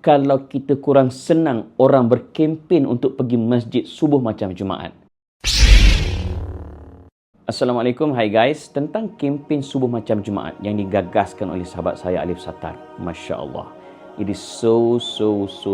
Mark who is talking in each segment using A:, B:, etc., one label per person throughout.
A: kalau kita kurang senang orang berkempen untuk pergi masjid subuh macam Jumaat? Assalamualaikum, hai guys. Tentang kempen subuh macam Jumaat yang digagaskan oleh sahabat saya Alif Sattar. Masya Allah. It is so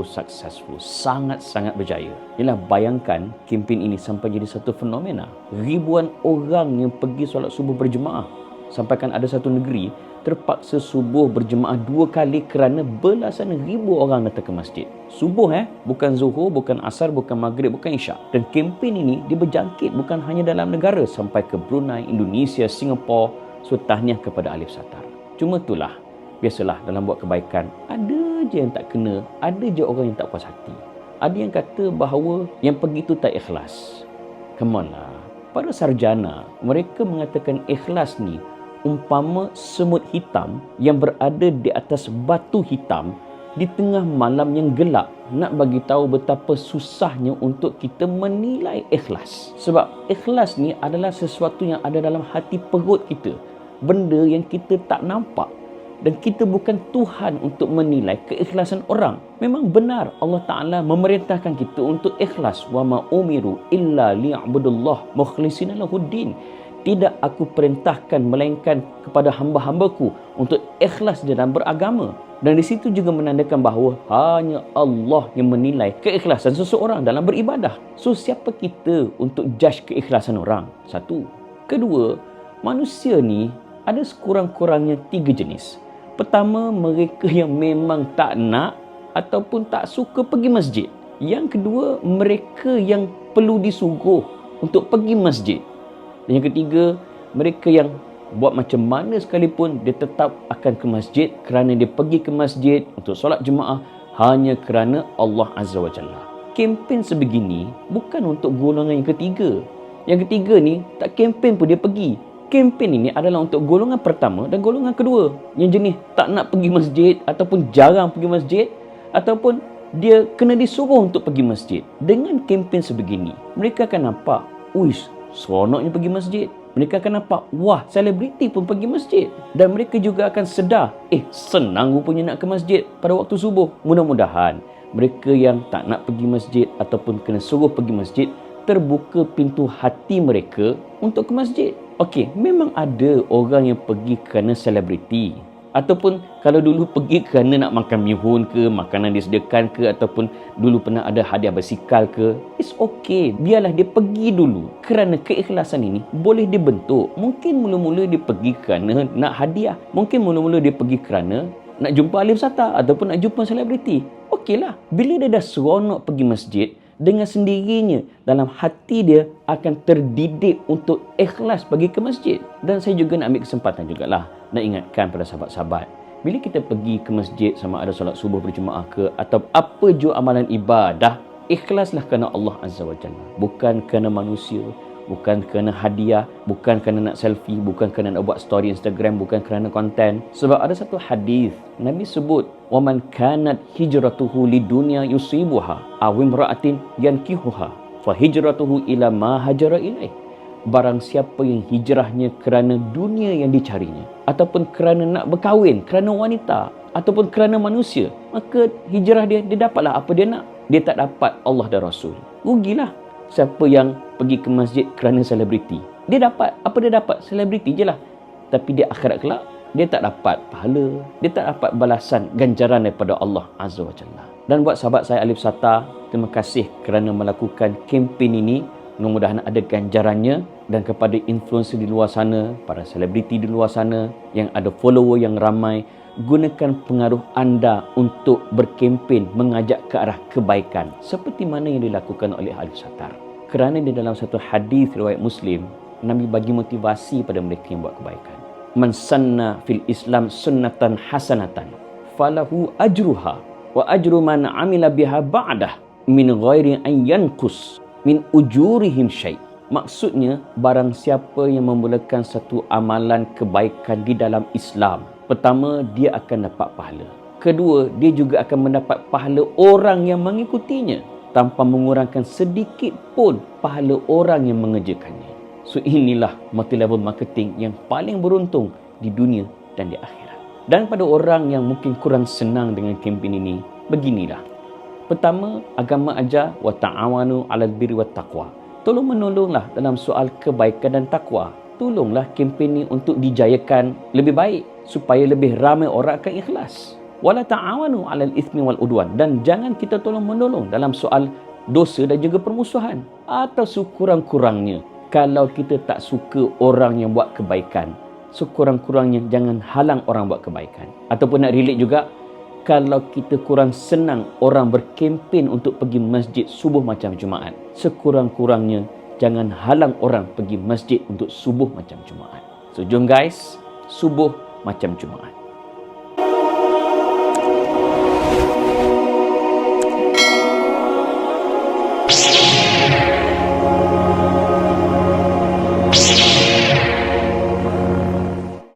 A: successful. Sangat berjaya. Yalah, bayangkan kempen ini sampai jadi satu fenomena. Ribuan orang yang pergi solat subuh berjemaah. Sampaikan ada satu negeri terpaksa subuh berjemaah 2 kali kerana belasan ribu orang datang ke masjid. Subuh bukan zuhur, bukan asar, bukan maghrib, bukan isyak. Dan kempen ini dia berjangkit bukan hanya dalam negara, sampai ke Brunei, Indonesia, Singapura. So tahniah kepada Alif Sattar. Cuma itulah, biasalah dalam buat kebaikan, ada je yang tak kena, ada je orang yang tak puas hati. Ada yang kata bahawa yang pergi tu tak ikhlas. Come on lah. Para sarjana, mereka mengatakan ikhlas ni umpama semut hitam yang berada di atas batu hitam di tengah malam yang gelap, nak bagi tahu betapa susahnya untuk kita menilai ikhlas. Sebab ikhlas ni adalah sesuatu yang ada dalam hati perut kita, benda yang kita tak nampak. Dan kita bukan Tuhan untuk menilai keikhlasan orang. Memang benar Allah Ta'ala memerintahkan kita untuk ikhlas. Wa ma umiru illa liya'budullah mukhlishina lahuddin. Tidak aku perintahkan melainkan kepada hamba-hambaku untuk ikhlas dalam beragama. Dan di situ juga menandakan bahawa hanya Allah yang menilai keikhlasan seseorang dalam beribadah. So siapa kita untuk judge keikhlasan orang? Satu. Kedua, manusia ni ada sekurang-kurangnya 3 jenis. Pertama, mereka yang memang tak nak ataupun tak suka pergi masjid. Yang kedua, mereka yang perlu disuruh untuk pergi masjid. Dan yang ketiga, mereka yang buat macam mana sekalipun dia tetap akan ke masjid kerana dia pergi ke masjid untuk solat jemaah hanya kerana Allah Azza wa Jalla. Kempen sebegini bukan untuk golongan yang ketiga. Yang ketiga ni tak kempen pun dia pergi. Kempen ini adalah untuk golongan pertama dan golongan kedua. Yang jenis tak nak pergi masjid ataupun jarang pergi masjid ataupun dia kena disuruh untuk pergi masjid. Dengan kempen sebegini, mereka akan nampak, uish, seronoknya pergi masjid. Mereka akan nampak, wah, selebriti pun pergi masjid. Dan mereka juga akan sedar, senang rupanya nak ke masjid pada waktu subuh. Mudah-mudahan mereka yang tak nak pergi masjid ataupun kena suruh pergi masjid, terbuka pintu hati mereka untuk ke masjid. Okey, memang ada orang yang pergi kerana selebriti. Ataupun kalau dulu pergi kerana nak makan mihun ke, makanan disediakan ke, ataupun dulu pernah ada hadiah basikal ke. It's okay. Biarlah dia pergi dulu. Kerana keikhlasan ini boleh dibentuk. Mungkin mula-mula dia pergi kerana nak hadiah. Mungkin mula-mula dia pergi kerana nak jumpa Alif Sattar ataupun nak jumpa selebriti. Okeylah. Bila dia dah seronok pergi masjid, dengan sendirinya dalam hati dia akan terdidik untuk ikhlas pergi ke masjid. Dan saya juga nak ambil kesempatan jugalah nak ingatkan pada sahabat-sahabat, bila kita pergi ke masjid sama ada solat subuh berjemaah ke atau apa jua amalan ibadah, ikhlaslah kerana Allah Azza wa Jalla, bukan kerana manusia, bukan kerana hadiah, bukan kerana nak selfie, bukan kerana nak buat story Instagram, bukan kerana konten. Sebab ada satu hadis Nabi sebut, wa man kanat hijratuhu lidunya yusibuha aw imra'atin yankihuha fa hijratuhu ila ma hajara ilaih. Barang siapa yang hijrahnya kerana dunia yang dicarinya ataupun kerana nak berkahwin, kerana wanita ataupun kerana manusia, maka hijrah dia dapatlah apa dia nak. Dia tak dapat Allah dan Rasul. Rugilah siapa yang pergi ke masjid kerana selebriti. Dia dapat, apa dia dapat? Selebriti je lah. Tapi dia akhirat kelak, dia tak dapat pahala, dia tak dapat balasan, ganjaran daripada Allah Azza wa Jalla. Dan buat sahabat saya Alif Sattar, terima kasih kerana melakukan kempen ini. Mudah-mudahan ada ganjarannya. Dan kepada influencer di luar sana, para selebriti di luar sana yang ada follower yang ramai, gunakan pengaruh anda untuk berkempen mengajak ke arah kebaikan seperti mana yang dilakukan oleh Alif Sattar. Kerana di dalam satu hadis riwayat Muslim, Nabi bagi motivasi pada mereka yang buat kebaikan. Man sanna fil Islam sunnatan hasanatan falahu ajruha wa ajru man amila biha ba'dah min ghairi an yanqus min ujurihim syai'. Maksudnya, barang siapa yang memulakan satu amalan kebaikan di dalam Islam, pertama, dia akan dapat pahala. Kedua, dia juga akan mendapat pahala orang yang mengikutinya tanpa mengurangkan sedikit pun pahala orang yang mengerjakannya. So inilah multi-level marketing yang paling beruntung di dunia dan di akhirat. Dan pada orang yang mungkin kurang senang dengan kempen ini, Beginilah. Pertama, agama ajar wa ta'awanu 'alal birri wat taqwa. Tolong menolonglah dalam soal kebaikan dan takwa. Tolonglah kempen ni untuk dijayakan lebih baik supaya lebih ramai orang akan ikhlas. Wala ta'awanu 'alal itsmi wal udwan, dan jangan kita tolong menolong dalam soal dosa dan juga permusuhan. Atau sekurang-kurangnya, kalau kita tak suka orang yang buat kebaikan, sekurang-kurangnya jangan halang orang buat kebaikan. Ataupun nak relate juga, kalau kita kurang senang orang berkempen untuk pergi masjid subuh macam Jumaat, sekurang-kurangnya jangan halang orang pergi masjid untuk subuh macam Jumaat. So jom guys, subuh macam Jumaat.